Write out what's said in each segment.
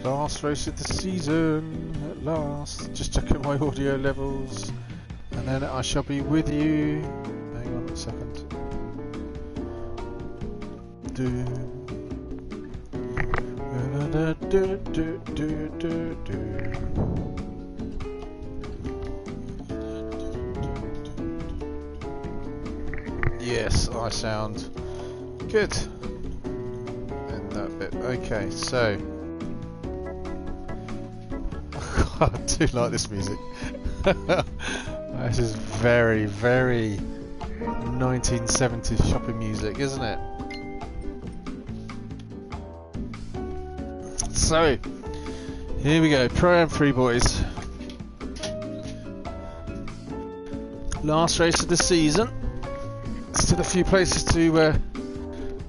Last race of the season at last. Just checking my audio levels, and then I shall be with you. Hang on a second. Yes, I sound good in that bit. Okay, so I do like this music. This is very, very 1970s shopping music, isn't it? So, here we go, Pro-Am 3 boys. Last race of the season. Still a few places to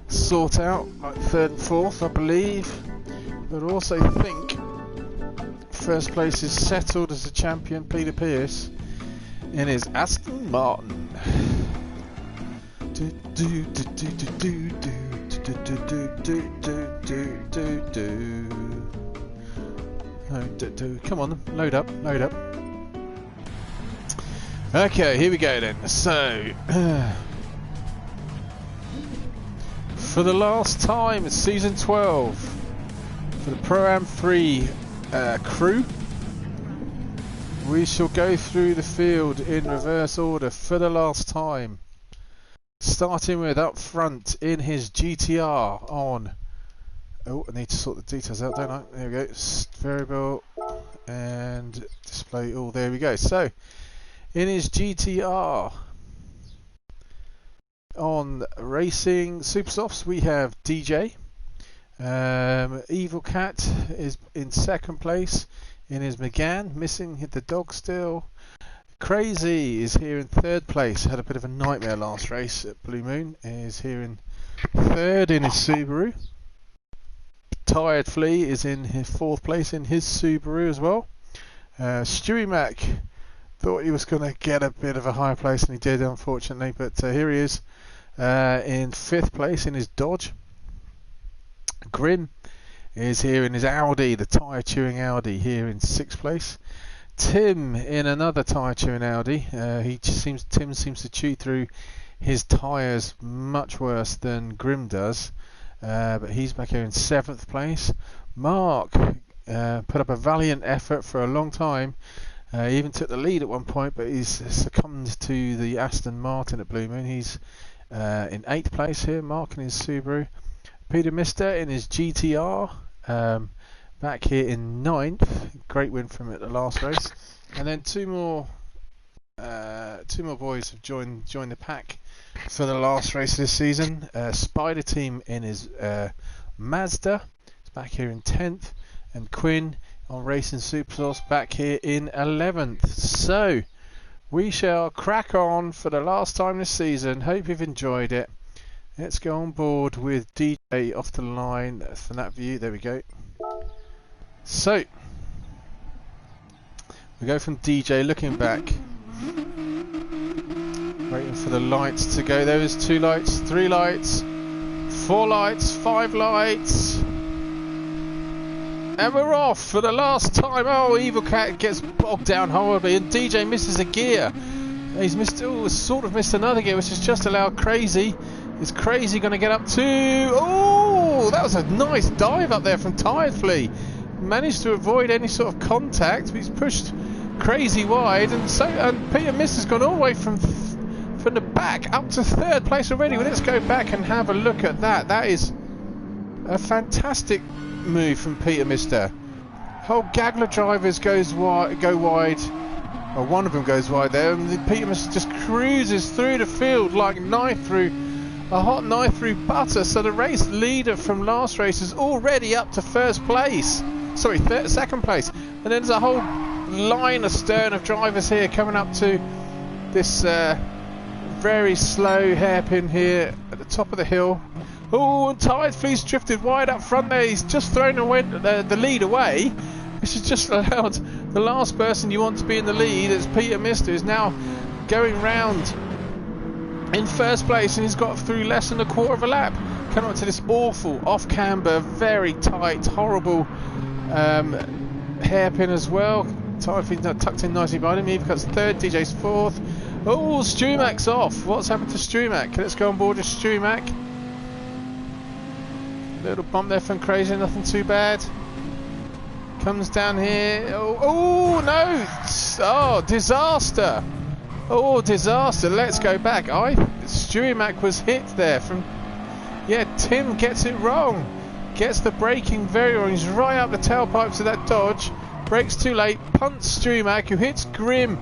sort out, like 3rd and 4th, I believe. But also think first place is settled as the champion, Peter Pierce, in his Aston Martin. Come on, load up, load up. Okay, here we go then. So, for the last time, it's season 12 for the Pro-Am 3 crew. We shall go through the field in reverse order for the last time. Starting with up front in his GTR on. Oh, I need to sort the details out, don't I? There we go. Variable and display. Oh, there we go. So, in his GTR on Racing Supersofts, we have DJ. Evil Cat is in 2nd place in his Megane, missing the dog still. Crazy is here in 3rd place, had a bit of a nightmare last race at Blue Moon, is here in 3rd in his Subaru. Tired Flea is in his 4th place in his Subaru as well. Stewie Mac thought he was going to get a bit of a higher place, and he did, unfortunately, but here he is in 5th place in his Dodge. Grim is here in his Audi, the tyre chewing Audi, here in 6th place. Tim in another tyre chewing Audi. Tim seems to chew through his tyres much worse than Grim does, but he's back here in 7th place. Mark put up a valiant effort for a long time. He even took the lead at one point, but he's succumbed to the Aston Martin at Blue Moon. He's in 8th place here, Mark in his Subaru. Peter Mister in his GTR, back here in 9th. Great win from him at the last race. And then two more boys have joined the pack for the last race of this season. Spider Team in his Mazda, it's back here in 10th, and Quinn on Racing Supersauce back here in 11th. So we shall crack on for the last time this season. Hope you've enjoyed it. Let's go on board with DJ off the line from that view. There we go. So we go from DJ looking back, waiting for the lights to go. There is 2 lights, 3 lights, 4 lights, 5 lights, and we're off for the last time. Oh, Evil Cat gets bogged down horribly, and DJ misses a gear. He's sort of missed another gear, which has just allowed Crazy. Is Crazy going to get up to? Oh, that was a nice dive up there from Tired Flea. Managed to avoid any sort of contact, but he's pushed Crazy wide, and Peter Mist has gone all the way from the back up to 3rd place already. Well, let's go back and have a look at that. That is a fantastic move from Peter Mister. Whole gaggle of drivers go wide, or one of them goes wide there, and Peter Mister just cruises through the field like a hot knife through butter. So the race leader from last race is already up to 1st place. Sorry, 2nd place. And then there's a whole line astern of drivers here coming up to this very slow hairpin here at the top of the hill. Oh, and Tired Flea's drifted wide up front there. He's just thrown the lead away, which has just allowed the last person you want to be in the lead, it's Peter Mister, is now going round in 1st place, and he's got through less than a quarter of a lap. coming up to this awful off-camber, very tight, horrible hairpin as well. Typhoon's not tucked in nicely behind him. Evacuat's third, DJ's fourth. Oh, Strumac's off. What's happened to Strumac? Let's go on board with Strumac. Little bump there from Crazy, nothing too bad. Comes down here. Oh no! Oh, disaster! Oh, disaster! Let's go back. Strumac was hit there from. Yeah, Tim gets it wrong. Gets the braking very wrong. He's right up the tailpipes of that Dodge. Brakes too late. Punts Strumac, who hits Grim.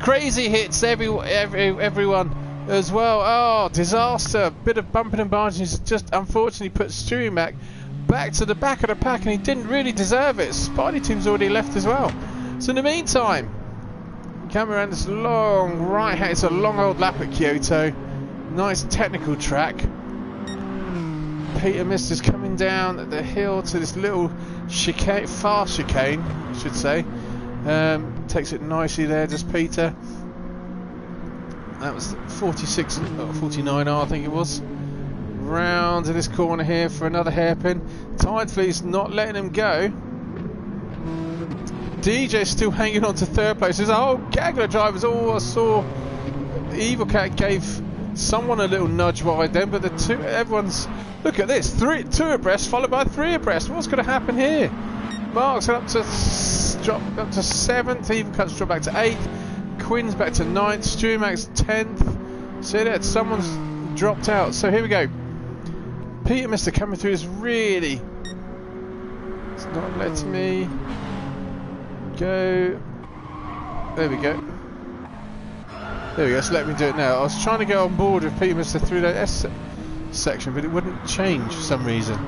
Crazy hits everyone as well. Oh, disaster. Bit of bumping and barging. He's just unfortunately put Strumac back to the back of the pack, and he didn't really deserve it. Spidey Team's already left as well. So in the meantime, come around this long right hand. It's a long old lap at Kyoto. Nice technical track. Peter Mister's coming down the hill to this little chicane, fast chicane, I should say. Takes it nicely there, just Peter. That was 46, 49R, I think it was. Round to this corner here for another hairpin. Tide Fleet's not letting him go. DJ's still hanging on to third place. There's a whole gaggle of drivers. Oh, I saw Evil Cat gave someone a little nudge wide then, but everyone's. Look at this, two abreast followed by three abreast. What's going to happen here? Mark's up to 7th. Evil Cat's dropped back to 8th. Quinn's back to 9th. Strumac's 10th. See that someone's dropped out. So here we go. Peter Mister coming through is really. It's not letting me go. There we go. There we go. So let me do it now. I was trying to go on board with Peter Mister through that S section, but it wouldn't change for some reason.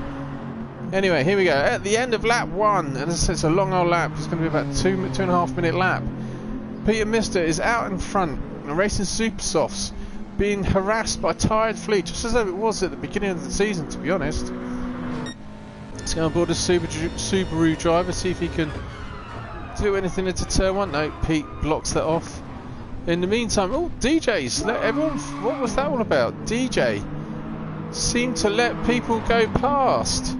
Anyway, here we go. At the end of lap 1, and it's a long old lap. It's going to be about 2.5 minute lap. Peter Mister is out in front, racing Super Softs, being harassed by Tired Fleet, just as though it was at the beginning of the season, to be honest. Let's go on board a Subaru driver, see if he can do anything into turn 1. No, Pete blocks that off. In the meantime, oh, DJs, everyone, what was that all about? DJ seemed to let people go past.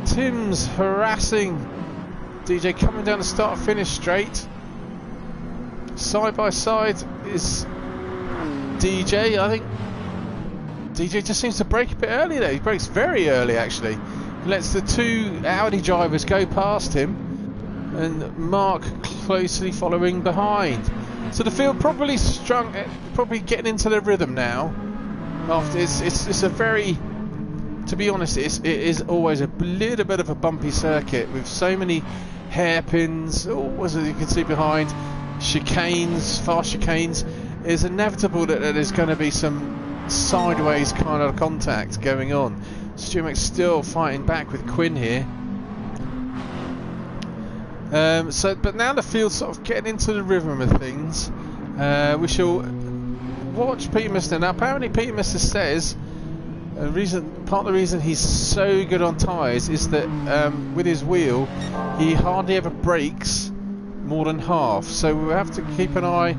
Tim's harassing DJ, coming down the start finish straight. Side by side is DJ. I think DJ just seems to brake a bit early there. He brakes very early actually. He lets the two Audi drivers go past him, and Mark closely following behind. So the field probably getting into the rhythm now. After it's a very, to be honest, it is always a little bit of a bumpy circuit with so many hairpins. Oh, as you can see behind, chicanes, fast chicanes. It's inevitable that there's going to be some sideways kind of contact going on. Strumac's still fighting back with Quinn here. But now the field's sort of getting into the rhythm of things. We shall watch Peter Mister. Now apparently Peter Mister says part of the reason he's so good on tyres is that with his wheel he hardly ever brakes more than half. So we'll have to keep an eye.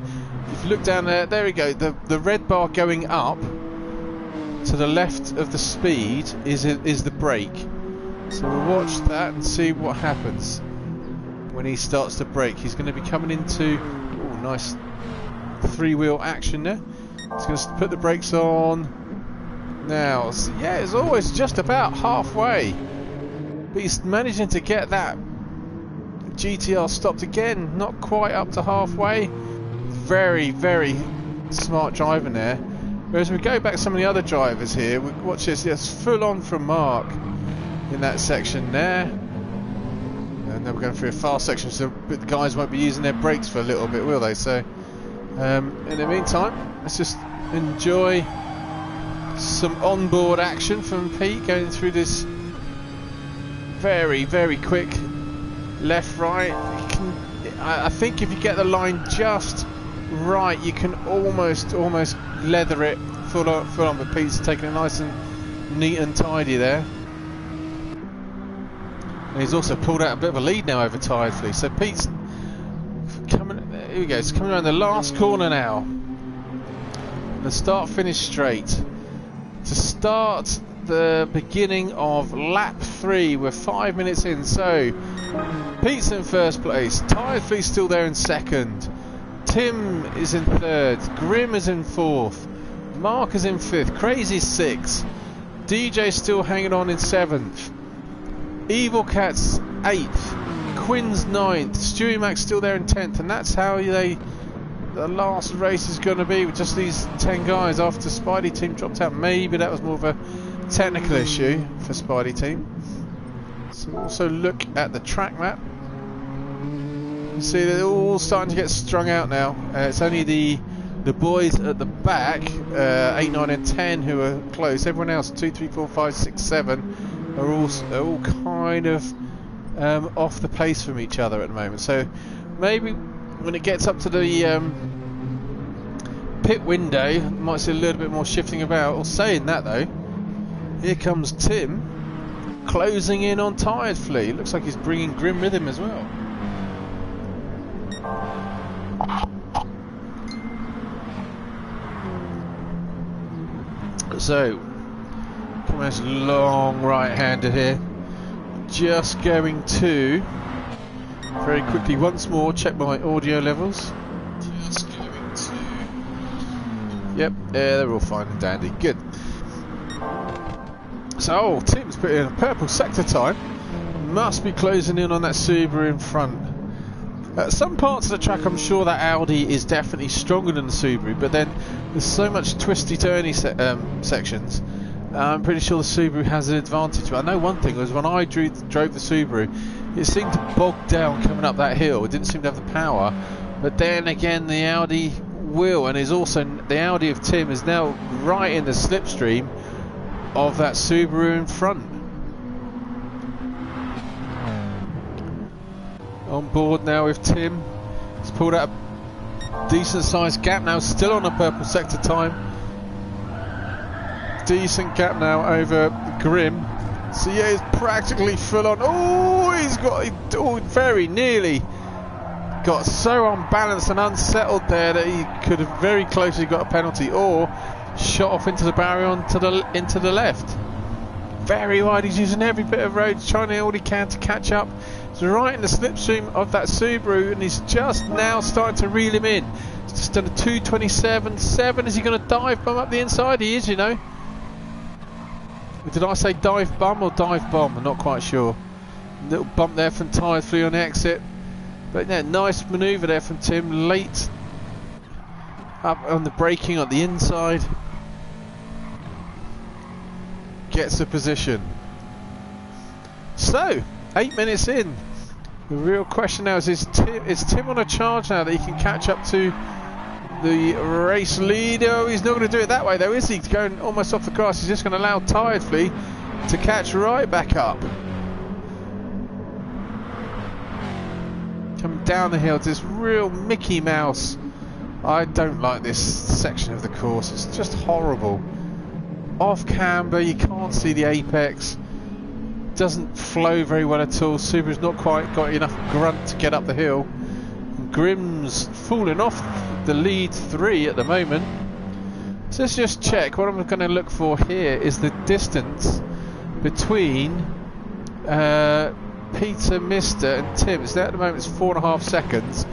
If you look down there we go. The red bar going up to the left of the speed is the brake. So we'll watch that and see what happens when he starts to brake. He's going to be coming into nice three-wheel action there. He's going to put the brakes on now. So yeah, it's always just about halfway, but he's managing to get that GTR stopped again, not quite up to halfway. Very, very smart driving there. Whereas we go back to some of the other drivers here, watch this, yes, full on from Mark in that section there. And then we're going through a fast section, so the guys won't be using their brakes for a little bit, will they? So in the meantime, let's just enjoy some onboard action from Pete going through this very, very quick left right. I think if you get the line just right, you can almost leather it full on, but Pete's taking it nice and neat and tidy there. And he's also pulled out a bit of a lead now over Tired Fleet. So Pete's coming, here we go, it's coming around the last corner now. The start finish straight. To start the beginning of lap 3. We're 5 minutes in. So Pete's in first place. Tired Fleet's still there in second. Tim is in third. Grim is in fourth. Mark is in fifth. Crazy's sixth. DJ's still hanging on in seventh. Evil Cat's eighth. Quinn's ninth. Stewie Mac's still there in 10th. And that's how the last race is going to be, with just these 10 guys after Spidey Team dropped out. Maybe that was more of a technical issue for Spidey Team. So we'll also look at the track map. You see they're all starting to get strung out now. It's only the boys at the back, 8, 9 and 10 who are close. Everyone else, 2, 3, 4, 5, 6, 7 are all kind of off the pace from each other at the moment. So maybe when it gets up to the pit window, might see a little bit more shifting about. Or saying that though, here comes Tim closing in on Tired Flea. Looks like he's bringing Grim with him as well. So coming as long right-hander here, just going to very quickly once more check my audio levels. Just going to, yep, yeah, they're all fine and dandy, good. So Tim's put in a purple sector time, must be closing in on that Subaru in front. Some parts of the track I'm sure that Audi is definitely stronger than the Subaru, but then there's so much twisty turny sections, I'm pretty sure the Subaru has an advantage. But I know one thing was when I drove the Subaru, it seemed to bog down coming up that hill. It didn't seem to have the power, but then again the Audi will, and is also the Audi of Tim is now right in the slipstream of that Subaru in front. On board now with Tim. He's pulled out a decent sized gap now, still on a purple sector time. Decent gap now over Grim. So yeah, he's practically full on. Oh, he's got very nearly got so unbalanced and unsettled there that he could have very closely got a penalty, or shot off into the barrier into the left. Very wide. He's using every bit of road, trying all he can to catch up. He's right in the slipstream of that Subaru, and he's just now starting to reel him in. He's just done a 2:27.7. Is he going to dive bomb up the inside? He is, you know. Did I say dive bum or dive bomb? I'm not quite sure. Little bump there from Tired Flea on exit. But yeah, nice manoeuvre there from Tim. Late up on the braking on the inside. Gets the position. So, 8 minutes in. The real question now is Tim on a charge now that he can catch up to the race leader? Oh, he's not going to do it that way though, is he? He's going almost off the grass. He's just going to allow Tired Flea to catch right back up. Coming down the hill to this real Mickey Mouse. I don't like this section of the course. It's just horrible. Off camber, you can't see the apex. Doesn't flow very well at all. Subaru's not quite got enough grunt to get up the hill. Grim's falling off the lead 3 at the moment. So let's just check. What I'm going to look for here is the distance between Peter, Mister and Tim. So at the moment it's 4.5 seconds.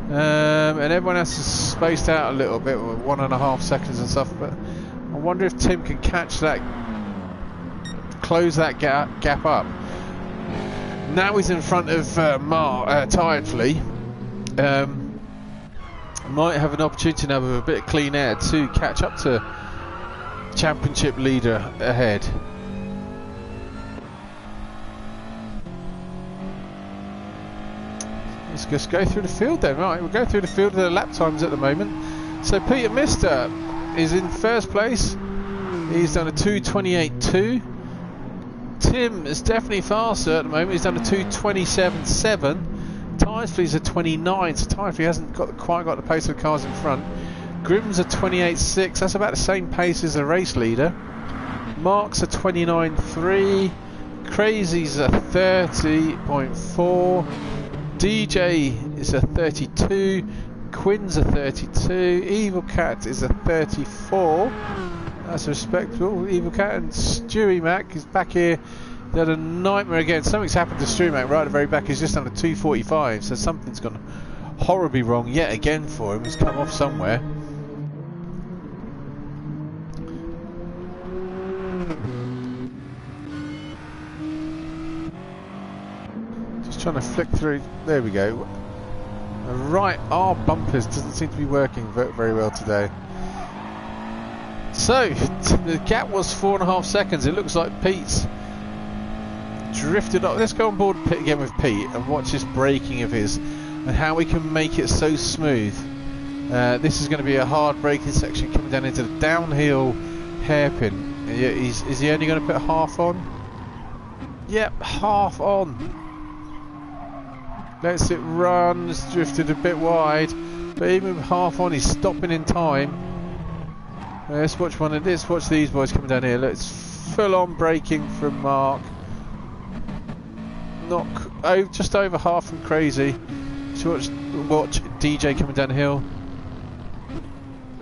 And everyone else is spaced out a little bit, 1.5 seconds and stuff. But I wonder if Tim can catch that, close that gap up. Now he's in front of Tired Flea. Might have an opportunity now with a bit of clean air to catch up to championship leader ahead. Let's just go through the field then. Right, we'll go through the field with the lap times at the moment. So Peter Mister is in first place. He's done a 2:28.2. Tim is definitely faster at the moment. He's done a 2:27.7. Tired Flea's a 29, so Tired Flea hasn't quite got the pace of the cars in front. Grim's a 28.6. That's about the same pace as the race leader. Mark's a 29.3. Crazy's a 30.4. DJ is a 32. Quinn's a 32. Evil Cat is a 34. That's respectable. Evil Cat and Stewie Mac is back here. They had a nightmare again. Something's happened to Stewie Mac right at the very back. He's just under 2:45, so something's gone horribly wrong yet again for him. He's come off somewhere. Just trying to flick through. There we go. Right, our bumpers doesn't seem to be working very well today. So the gap was 4.5 seconds. It looks like Pete's drifted up. Let's go on board pit again with Pete and watch this braking of his and how we can make it so smooth. This is going to be a hard braking section coming down into the downhill hairpin. Is he only going to put half on? Yep, half on. Lets it run. It's drifted a bit wide, but even with half on, he's stopping in time. Let's watch one of this. Watch these boys coming down here. Let's full on braking from Mark. Just over half from Crazy. So watch DJ coming down the hill.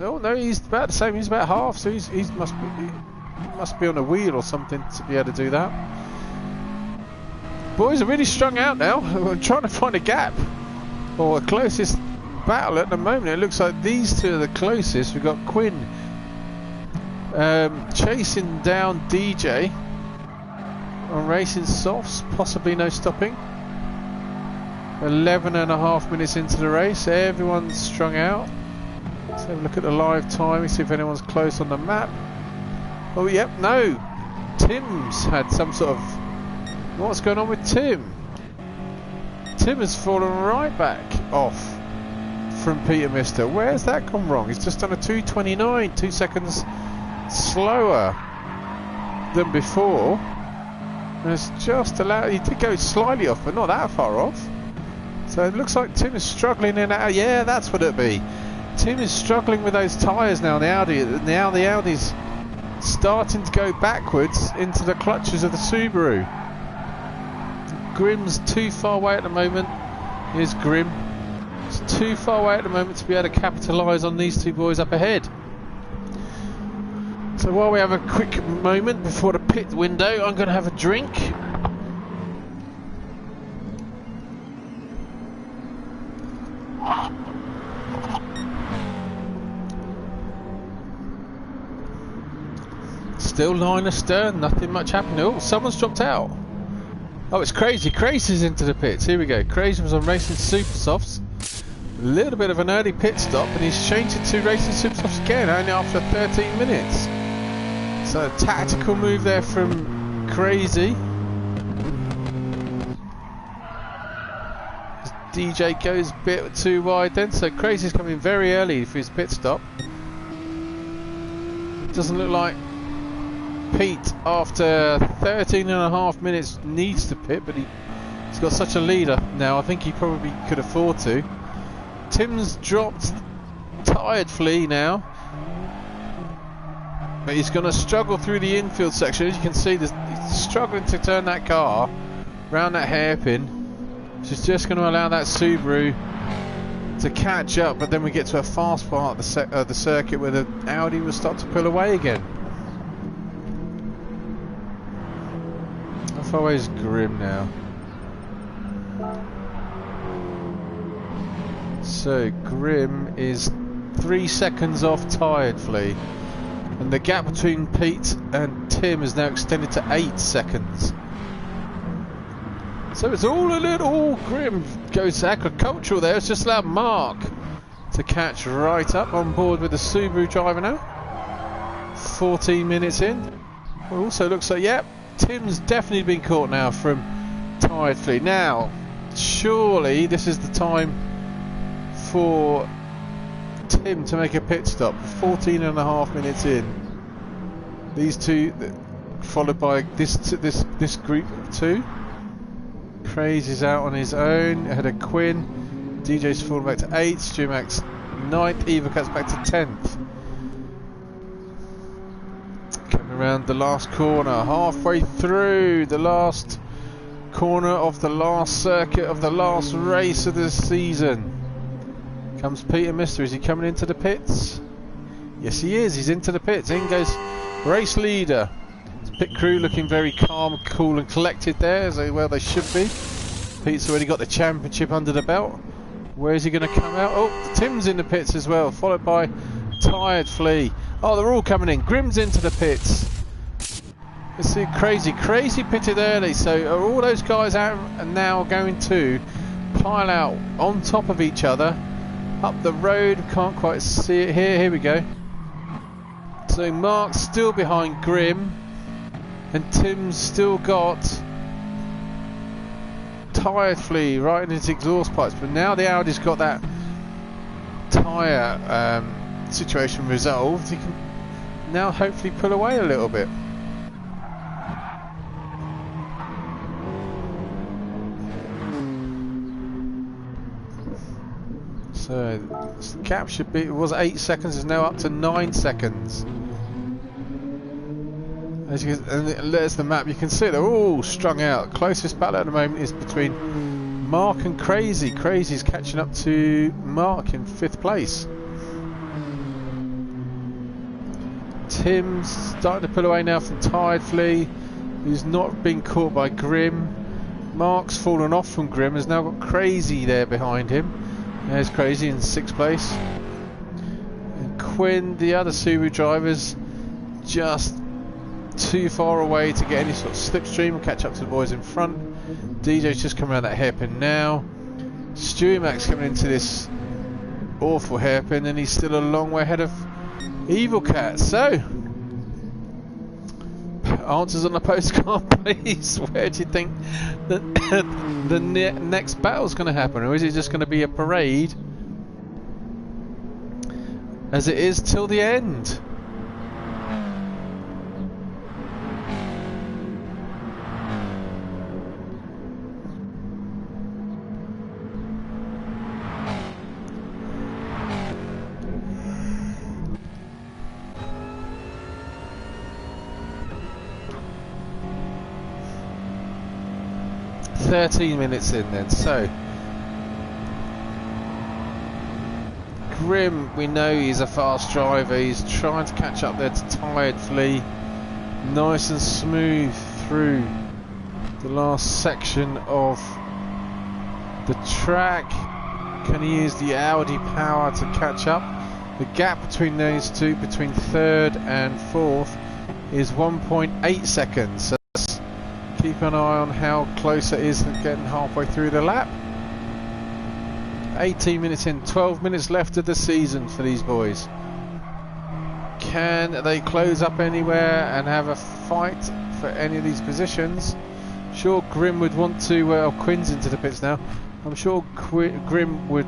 Oh no, he's about the same. He's about half, so he must be on a wheel or something to be able to do that. Boys are really strung out now. We're trying to find a gap or the closest battle at the moment. It looks like these two are the closest. We've got Quinn chasing down DJ on racing softs, possibly no stopping. 11.5 minutes into the race, everyone's strung out. Let's have a look at the live time, see if anyone's close on the map. Oh yep, no, Tim's had some sort of, what's going on with Tim? Tim has fallen right back off from Peter Mister. Where's that gone wrong? He's just done a 2:29, 2 seconds slower than before. And it's just allowed, he did go slightly off, but not that far off. So it looks like Tim is struggling in out. Yeah, that's what it'd be. Tim is struggling with those tyres now. Now the Audi's starting to go backwards into the clutches of the Subaru. Grimm's too far away at the moment. Here's Grimm. It's too far away at the moment to be able to capitalise on these two boys up ahead. So while we have a quick moment before the pit window, I'm going to have a drink. Still line astern, nothing much happening. Oh, someone's dropped out. Oh, it's Crazy. Crazy's into the pits. Here we go. Crazy was on Racing Super Softs. A little bit of an early pit stop, and he's changed it to Racing Super Softs again, only after 13 minutes. So a tactical move there from Crazy. DJ goes a bit too wide then, so Crazy's coming very early for his pit stop. It doesn't look like Pete, after 13.5 minutes, needs to pit, but he's got such a leader now, I think he probably could afford to. Tim's dropped tired flea now, but he's going to struggle through the infield section. As you can see, he's struggling to turn that car around that hairpin, which is just going to allow that Subaru to catch up, but then we get to a fast part of the circuit where the Audi will start to pull away again. How far away is Grimm now? So Grimm is 3 seconds off Tired Flea, and the gap between Pete and Tim is now extended to 8 seconds. So it's all a little Grimm goes agricultural there. It's just allowed Mark to catch right up on board with the Subaru driver now. 14 minutes in. It also looks like, yep, Tim's definitely been caught now from Tired Flea. Now, surely this is the time for Tim to make a pit stop. 14.5 minutes in. These two, followed by this group of two. Crazy's out on his own ahead of Quinn. DJ's fallen back to 8th. Stu Max 9th. Eva cuts back to 10th. Coming around the last corner, halfway through the last corner of the last circuit of the last race of the season. Comes Peter Mister. Is he coming into the pits? Yes, he is. He's into the pits. In goes Race leader. Pit crew looking very calm, cool and collected there, as well they should be. Pete's already got the championship under the belt. Where is he going to come out? Oh, Tim's in the pits as well, followed by Tired Flea. Oh, they're all coming in. Grim's into the pits. Let's see, crazy pitted early. So are all those guys out and now going to pile out on top of each other up the road? Can't quite see it here. Here we go. So Mark's still behind Grim, and Tim's still got Tired Flea right in his exhaust pipes. But now the Audi's got that tyre situation resolved, he can now hopefully pull away a little bit. So the gap should be, it was 8 seconds, is now up to 9 seconds. As you can, and there's the map, you can see they're all strung out. Closest battle at the moment is between Mark and Crazy. Crazy's catching up to Mark in 5th place. Tim's starting to pull away now from Tired Flea, who's not been caught by Grim. Mark's fallen off from Grim, has now got Crazy there behind him. There's Crazy in 6th place. And Quinn, the other Subaru driver's just too far away to get any sort of slipstream and catch up to the boys in front. DJ's just coming around that hairpin now. Stewie Mac's coming into this awful hairpin, and he's still a long way ahead of Evil Cat. So, answers on the postcard, please. Where do you think that the next battle's going to happen, or is it just going to be a parade as it is till the end? $13 minutes in then. So Grim, we know he's a fast driver, he's trying to catch up there to Tired Flea. Nice and smooth through the last section of the track. Can he use the Audi power to catch up? The gap between those two, between 3rd and 4th, is 1.8 seconds. So keep an eye on how close it is to getting halfway through the lap. 18 minutes in, 12 minutes left of the season for these boys. Can they close up anywhere and have a fight for any of these positions? Sure, Grim would want to, Quinn's into the pits now. I'm sure Grim would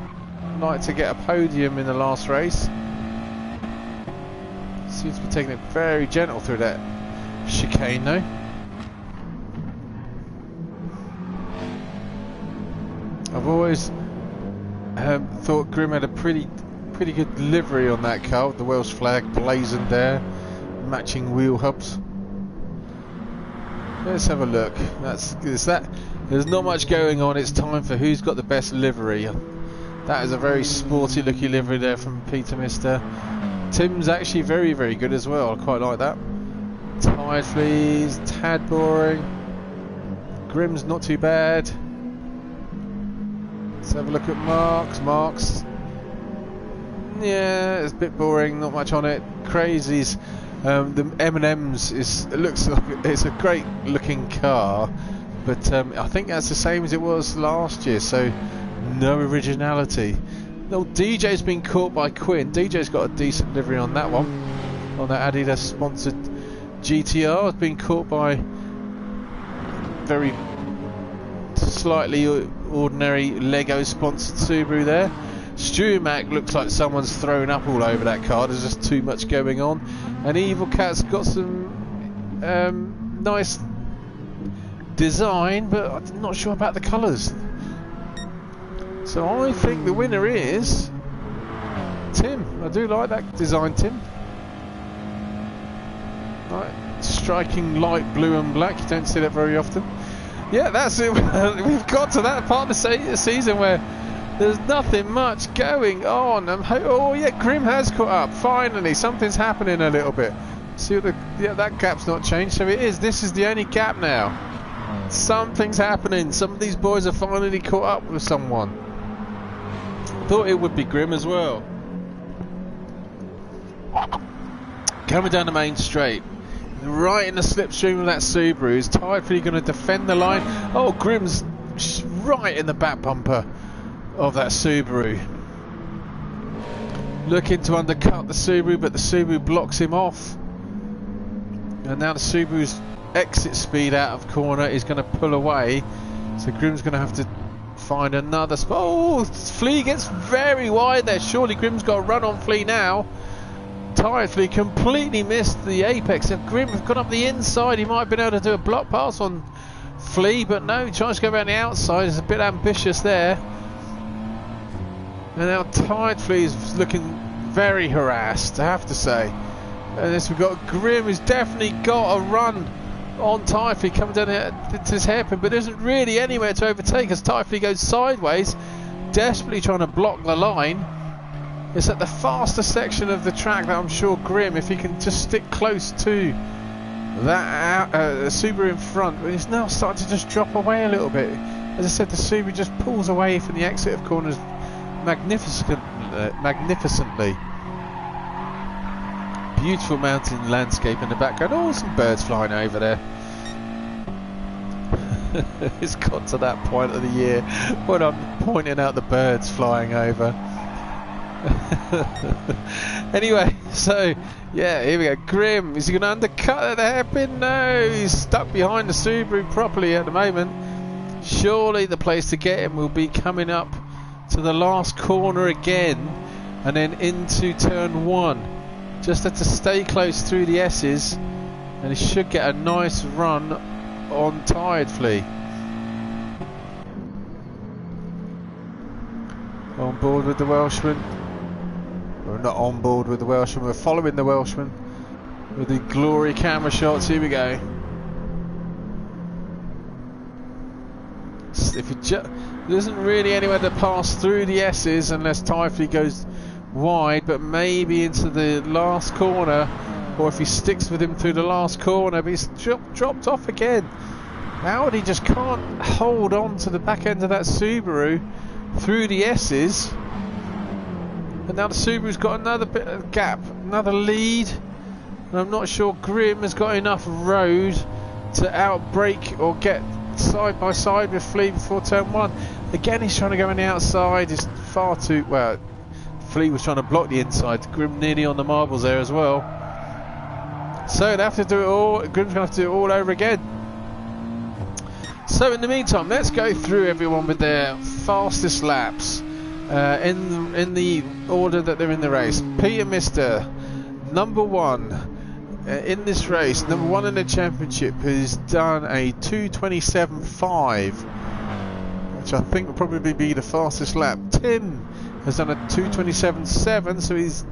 like to get a podium in the last race. Seems to be taking it very gentle through that chicane though. I've always thought Grim had a pretty good livery on that car, with the Welsh flag blazoned there, matching wheel hubs. Let's have a look. There's not much going on. It's time for who's got the best livery. That is a very sporty looking livery there from Peter Mister. Tim's actually very good as well. I quite like that. Tired Flea's tad boring. Grim's not too bad. Let's have a look at Mark's. Yeah, it's a bit boring, not much on it. Crazy's the M&M's looks like it's a great looking car, but I think that's the same as it was last year, so no originality. No, DJ's been caught by Quinn. DJ's got a decent livery on that one, on that Adidas sponsored GTR. Has been caught by very slightly ordinary Lego sponsored Subaru there. Stewie Mac looks like someone's thrown up all over that car. There's just too much going on. And Evil Cat's got some nice design, but I'm not sure about the colours. So I think the winner is Tim. I do like that design, Tim. Right, striking light blue and black. You don't see that very often. Yeah, that's it. We've got to that part of the season where there's nothing much going on. Oh yeah, Grim has caught up. Finally, something's happening a little bit. See what yeah, that gap's not changed, so it is. This is the only gap now. Something's happening. Some of these boys are finally caught up with someone. Thought it would be Grim as well. Coming down the main straight, right in the slipstream of that Subaru. Is Tidefully going to defend the line? Oh, Grim's right in the back bumper of that Subaru. Looking to undercut the Subaru, but the Subaru blocks him off. And now the Subaru's exit speed out of corner is going to pull away. So Grim's going to have to find another spot. Oh, Flea gets very wide there. Surely Grim's got a run on Flea now. Tidefully completely missed the apex. If Grim had gone up the inside, he might have been able to do a block pass on Flea, but no, he tries to go around the outside. It's a bit ambitious there. And now Tidefully is looking very harassed, I have to say. And this we've got Grim, who's definitely got a run on Tidefully coming down here to this hairpin, but there isn't really anywhere to overtake as Tidefully goes sideways, desperately trying to block the line. It's at the faster section of the track that I'm sure Grim, if he can just stick close to that Subaru in front, but he's now starting to just drop away a little bit. As I said, the Subaru just pulls away from the exit of corners magnificently. Beautiful mountain landscape in the background. Oh, some birds flying over there. It's got to that point of the year when I'm pointing out the birds flying over. Anyway, so yeah, here we go. Grim, is he going to undercut at the hairpin? No, he's stuck behind the Subaru properly at the moment. Surely the place to get him will be coming up to the last corner again and then into turn 1. Just have to stay close through the S's and he should get a nice run on Tidefully. On board with the Welshman. We're not on board with the Welshman, we're following the Welshman with the glory camera shots. Here we go. If you there isn't really anywhere to pass through the S's unless Tidefully goes wide, but maybe into the last corner, or if he sticks with him through the last corner, but he's dropped off again. Audi just can't hold on to the back end of that Subaru through the S's. And now the Subaru's got another bit of gap, another lead. And I'm not sure Grim has got enough road to outbrake or get side by side with Flea before turn 1. Again, he's trying to go on the outside. It's far too well. Flea was trying to block the inside. Grim nearly on the marbles there as well. So they have to do it all. Grim's going to have to do it all over again. So in the meantime, let's go through everyone with their fastest laps in the order that they're in the race. Peter Mister, number 1 in this race, number 1 in the championship, who's done a 2:27.5, which I think will probably be the fastest lap. Tim has done a 2:27.7, so he's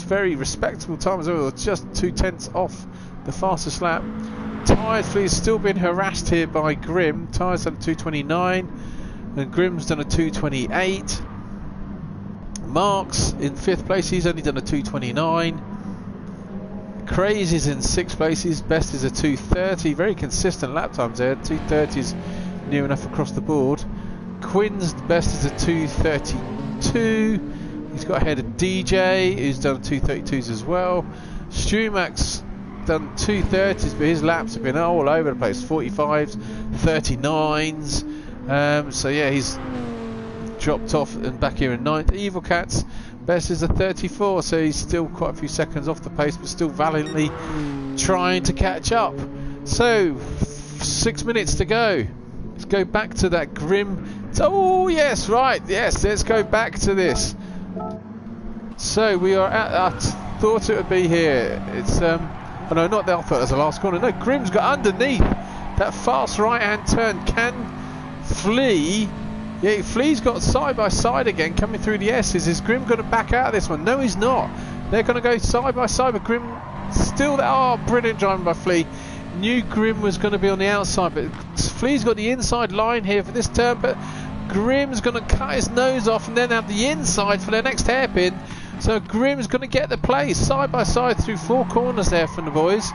very respectable time as well, just 2/10 off the fastest lap. Tidefully has still been harassed here by Grim. Tyre's done a 2:29 and Grim's done a 2:28. Mark's in 5th place, he's only done a 2:29. Crazy's in 6th place, his best is a 2:30. Very consistent lap times there. 2:30 is near enough across the board. Quinn's best is a 2:32. He's got ahead of DJ, who's done 2:32s as well. Strumac's done 2:30s, but his laps have been all over the place. 45s, 39s. So yeah, he's dropped off and back here in 9th. Evil Cat's best is a 34, so he's still quite a few seconds off the pace, but still valiantly trying to catch up. So 6 minutes to go. Let's go back to that Grim. Oh yes, right, yes, let's go back to this. So we are at, I thought it would be here. It's oh no, not that. I thought it was the last corner. No, Grim's got underneath that fast right hand turn. Can Flea? Yeah, Flea's got side by side again coming through the S's. Is Grim going to back out of this one? No, he's not. They're going to go side by side, but Grim still there. Oh, brilliant driving by Flea. Knew Grim was going to be on the outside, but Flea's got the inside line here for this turn, but Grim's going to cut his nose off and then have the inside for their next hairpin. So Grimm's going to get the place side by side through 4 corners there from the boys.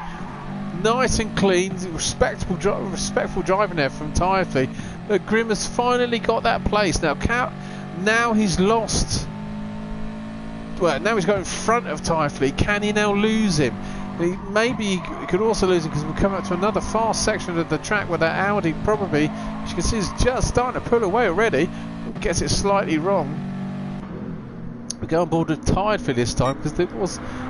Nice and clean, respectful driving there from Tirefleet. But Grimm has finally got that place. Now he's lost. Well, now he's got in front of Tirefleet. Can he now lose him? Maybe he could also lose him because we'll come up to another fast section of the track where that Audi probably, as you can see, is just starting to pull away already. Gets it slightly wrong. We go on board with Tirefleet this time because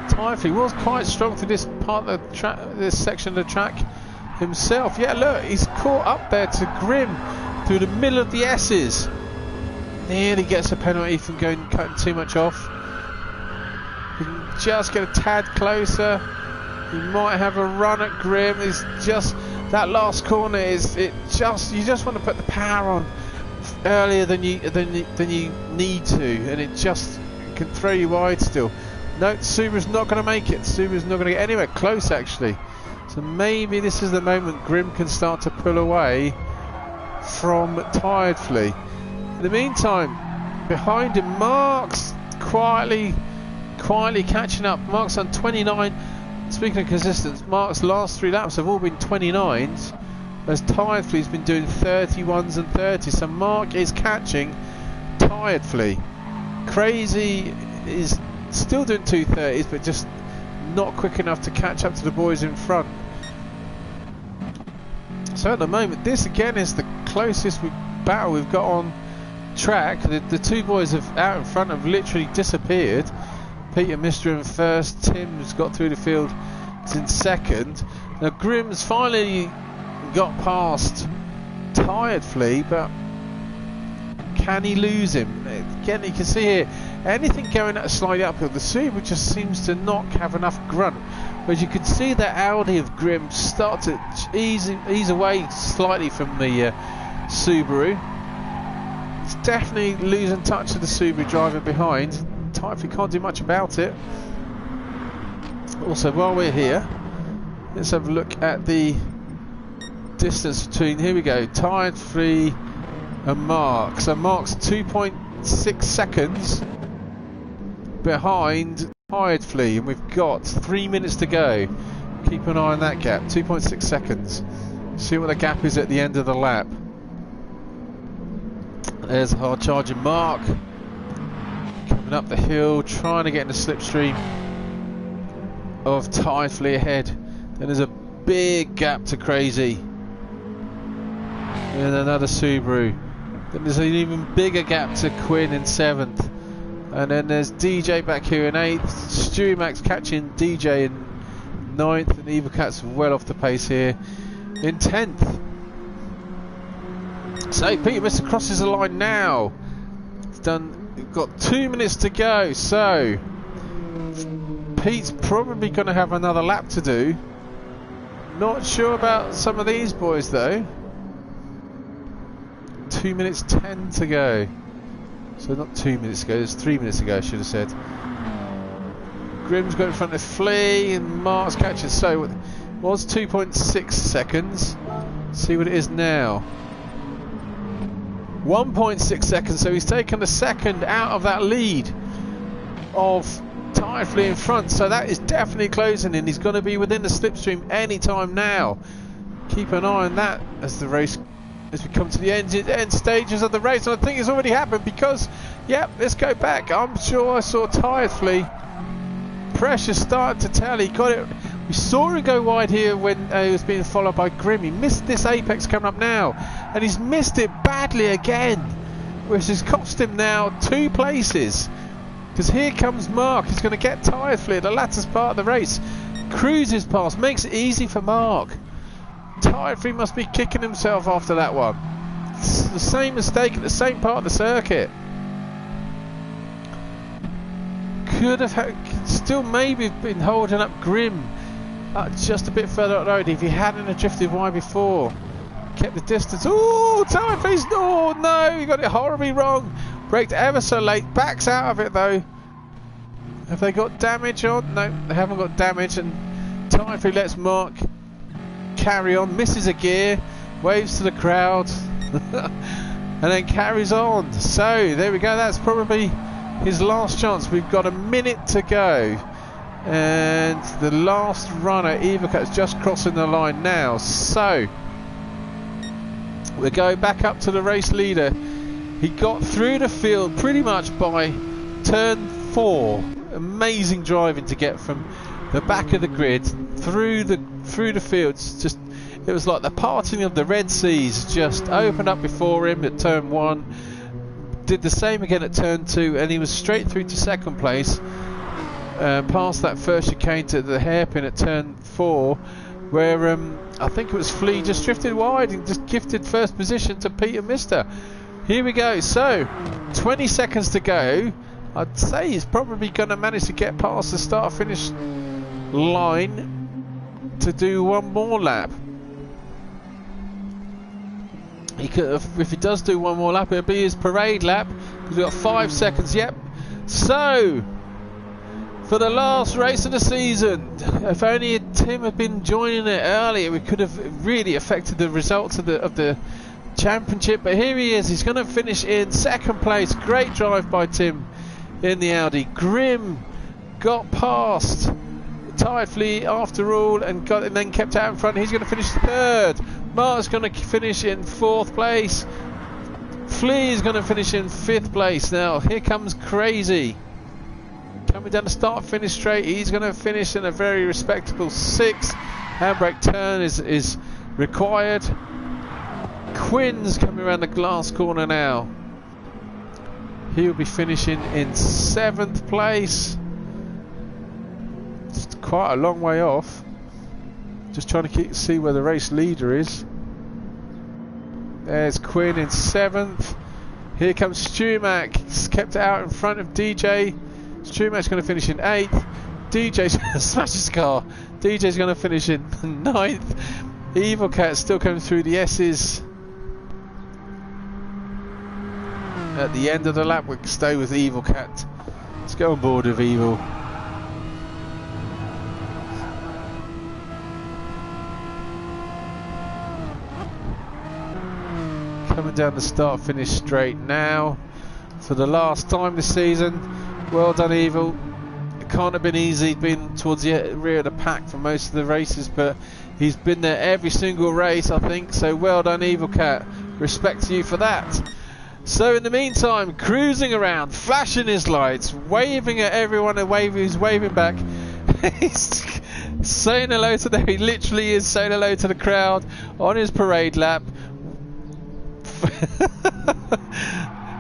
Tirefleet was quite strong through this part of the track, this section of the track himself. Yeah, look, he's caught up there to Grimm through the middle of the S's. Nearly gets a penalty from cutting too much off. We can just get a tad closer. He might have a run at Grimm. It's just that last corner you just want to put the power on earlier than you need to, and it just can throw you wide still. No, Subaru's not going to make it. Subaru's not going to get anywhere close actually. So maybe this is the moment Grimm can start to pull away from Tirefleet. In the meantime, behind him, Mark's quietly catching up. Mark's on 29. Speaking of consistency, Mark's last 3 laps have all been 29s, as Tirefleet's been doing 31s and 30s. So Mark is catching Tirefleet. Crazy is still doing 230s, but just not quick enough to catch up to the boys in front. So at the moment, this again is the closest battle we've got on track. The 2 boys out in front have literally disappeared. Peter Mister in first, Tim's got through the field, is in second. Now Grimm's finally got past Tirefleet, but can he lose him? Again, you can see here, anything going at a slightly uphill, the Subaru just seems to not have enough grunt. Whereas you can see that Audi of Grimm start to ease away slightly from the Subaru. It's definitely losing touch of the Subaru driving behind. Tirefleet can't do much about it. Also, while we're here, let's have a look at the distance between, here we go, Tirefleet and Mark. So Mark's 2.6 seconds behind Tirefleet, and we've got 3 minutes to go. Keep an eye on that gap, 2.6 seconds. See what the gap is at the end of the lap. There's a hard charging Mark. Coming up the hill, trying to get in the slipstream of Tirefleet ahead. Then there's a big gap to Crazy. And another Subaru. Then there's an even bigger gap to Quinn in 7th. And then there's DJ back here in 8th. Stewie Max catching DJ in 9th. And Evocat's well off the pace here in 10th. So Peter Mister crosses the line now. It's done. We've got 2 minutes to go, so Pete's probably going to have another lap to do. Not sure about some of these boys though. 2 minutes 10 to go. So not 2 minutes ago, it's 3 minutes ago I should have said. Grimm's got in front of Flea and Mark's catching, so it was 2.6 seconds. See what it is now. 1.6 seconds, so he's taken a second out of that lead of Tirefleet in front, so that is definitely closing in. He's going to be within the slipstream any time now. Keep an eye on that as we come to the end stages of the race, and I think it's already happened because, yep, let's go back. I'm sure I saw Tirefleet. Pressure started to tell. He got it. We saw him go wide here when he was being followed by Grimm. He missed this apex coming up now, and he's missed it badly again, which has cost him now 2 places. Because here comes Mark. He's going to get Tirefleet at the latter part of the race. Cruises past, makes it easy for Mark. Tirefleet must be kicking himself after that one. It's the same mistake at the same part of the circuit. Could have still maybe been holding up Grimm just a bit further up the road if he hadn't have drifted wide before. Kept the distance. Oh, Tirefleet's, oh no, he got it horribly wrong. Braked ever so late, backs out of it though. Have they got damage on? No, they haven't got damage, and Tirefleet lets Mark carry on, misses a gear, waves to the crowd, and then carries on. So there we go, that's probably his last chance. We've got a minute to go, and the last runner, Evocat's just crossing the line now. So we're going back up to the race leader. He got through the field pretty much by turn 4. Amazing driving to get from the back of the grid through the fields. Just, it was like the parting of the Red Seas. Just opened up before him at turn 1. Did the same again at turn 2, and he was straight through to second place. Past that first chicane to the hairpin at turn 4, where I think it was Flea just drifted wide and just gifted first position to Peter Mister. Here we go. So 20 seconds to go. I'd say he's probably going to manage to get past the start-finish line to do one more lap. He could have, if he does do one more lap, it'll be his parade lap, because we've got 5 seconds. Yep. So for the last race of the season, if only Tim had been joining it earlier, we could have really affected the results of the championship. But here he is. He's going to finish in second place. Great drive by Tim in the Audi. Grim got past Tired Flea after all, and then kept out in front. He's going to finish third. Mark's going to finish in 4th place. Flea is going to finish in 5th place. Now here comes Crazy coming down the start finish straight. He's going to finish in a very respectable 6th. Handbrake turn is required. Quinn's coming around the glass corner now. He'll be finishing in 7th place. It's quite a long way off. Just trying to see where the race leader is. There's Quinn in 7th. Here comes Stumac. He's kept it out in front of DJ. Stumac's going to finish in 8th. DJ's going to smash his car. DJ's going to finish in 9th. Evil Cat's still coming through the S's. At the end of the lap, we can stay with Evil Cat. Let's go on board with Evil. Coming down the start finish straight now for the last time this season. Well done, Evil. It can't have been easy. He's been towards the rear of the pack for most of the races, but he's been there every single race, I think. So well done, Evil Cat. Respect to you for that. So in the meantime, cruising around, flashing his lights, waving at everyone who's waving back. He's saying hello to them. He literally is saying hello to the crowd on his parade lap.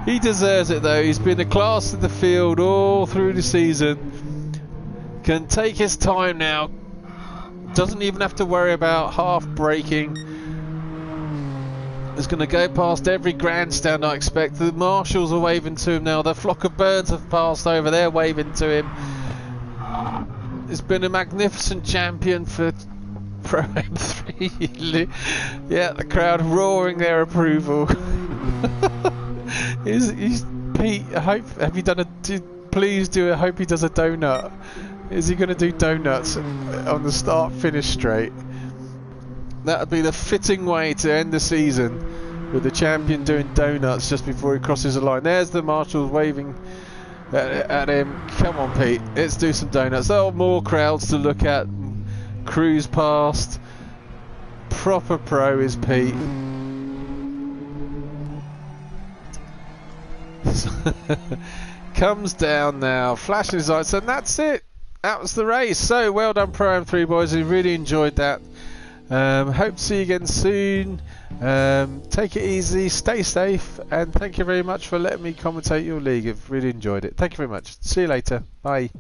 He deserves it though. He's been the class of the field all through the season. Can take his time now. Doesn't even have to worry about half braking. Is going to go past every grandstand, I expect. The marshals are waving to him now. The flock of birds have passed over. They're waving to him. He's been a magnificent champion for Pro M3. Yeah, the crowd roaring their approval. He's Pete. I hope. Have you done a? Please do. I hope he does a donut. Is he going to do donuts on the start-finish straight? That would be the fitting way to end the season, with the champion doing donuts just before he crosses the line. There's the marshals waving at him. Come on, Pete, let's do some donuts. Oh, more crowds to look at. Cruise past. Proper pro is Pete. Comes down now, flashing his lights, and that's it. That was the race. So well done, Pro M3 boys. We really enjoyed that. Hope to see you again soon. Take it easy, stay safe, and thank you very much for letting me commentate your league. I've really enjoyed it. Thank you very much. See you later. Bye.